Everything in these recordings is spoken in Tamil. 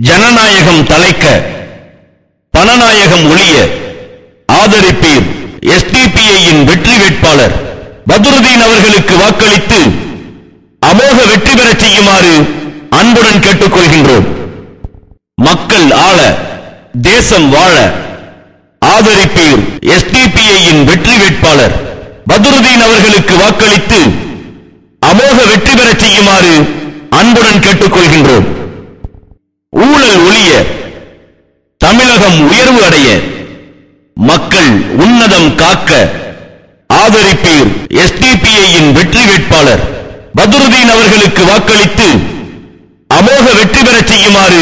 ஜனநாயகம் தலைக்க பணநாயகம் ஒழிய ஆதரிப்பீர். எஸ்டிபிஐயின் வெற்றி வேட்பாளர் பத்ருதீன் அவர்களுக்கு வாக்களித்து அமோக வெற்றி பெறச் செய்யுமாறு அன்புடன் கேட்டுக்கொள்கின்றோம். மக்கள் ஆள தேசம் வாழ ஆதரிப்பீர். எஸ்டிபிஐயின் வெற்றி வேட்பாளர் பத்ருதீன் அவர்களுக்கு வாக்களித்து அமோக வெற்றி பெறச் செய்யுமாறு அன்புடன் கேட்டுக்கொள்கின்றோம். ஊழல் ஒழிய தமிழகம் உயர்வு அடைய மக்கள் உன்னதம் காக்க ஆதரிப்பீர். எஸ்டிபிஐயின் வெற்றி வேட்பாளர் பத்ருதீன் அவர்களுக்கு வாக்களித்து அமோக வெற்றி பெறச் செய்யுமாறு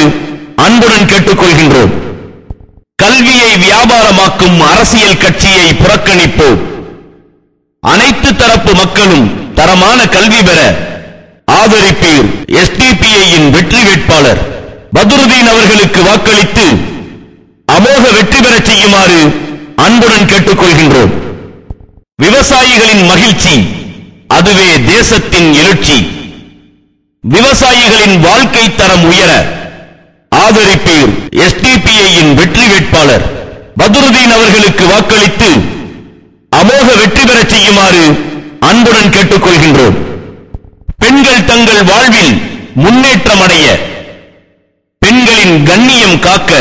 அன்புடன் கேட்டுக்கொள்கின்றோம். கல்வியை வியாபாரமாக்கும் அரசியல் கட்சியை புறக்கணிப்போம். அனைத்து தரப்பு மக்களும் தரமான கல்வி பெற ஆதரிப்பீர். எஸ்டிபிஐயின் வெற்றி வேட்பாளர் பத்ருதீன் அவர்களுக்கு வாக்களித்து அமோக வெற்றி பெறச் செய்யுமாறு அன்புடன் கேட்டுக்கொள்கின்றோம். விவசாயிகளின் மகிழ்ச்சி அதுவே தேசத்தின் எழுச்சி. விவசாயிகளின் வாழ்க்கை தரம் உயர ஆதரிப்பீர். எஸ்டிபிஐயின் வெற்றி வேட்பாளர் பத்ருதீன் அவர்களுக்கு வாக்களித்து அமோக வெற்றி பெறச் செய்யுமாறு அன்புடன் கேட்டுக்கொள்கின்றோம். பெண்கள் தங்கள் வாழ்வில் முன்னேற்றம் அடைய பெண்களின் கண்ணியம் காக்க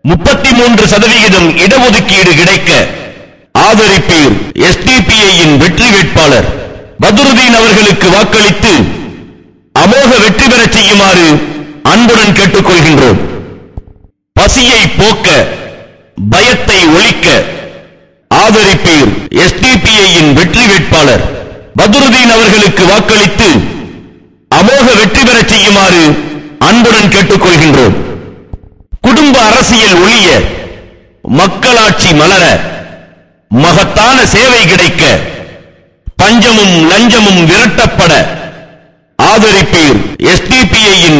33% இடஒதுக்கீடு கிடைக்க ஆதரிப்பீர். எஸ்டிபிஐயின் வெற்றி வேட்பாளர் பத்ருதீன் அவர்களுக்கு வாக்களித்து அமோக வெற்றி பெறச் செய்யுமாறு அன்புடன் கேட்டுக்கொள்கின்றோம். பசியை போக்க பயத்தை ஒழிக்க ஆதரிப்பீர். எஸ்டிபிஐயின் வெற்றி வேட்பாளர் பத்ருதீன் அவர்களுக்கு வாக்களித்து அமோக வெற்றி பெறச் செய்யுமாறு அன்புடன் கேட்டுக்கொள்கின்றோம். குடும்ப அரசியல் ஒழிய மக்களாட்சி மலர மகத்தான சேவை கிடைக்க பஞ்சமும் லஞ்சமும் விரட்டப்பட ஆதரிப்பீர். எஸ்டிபிஐயின்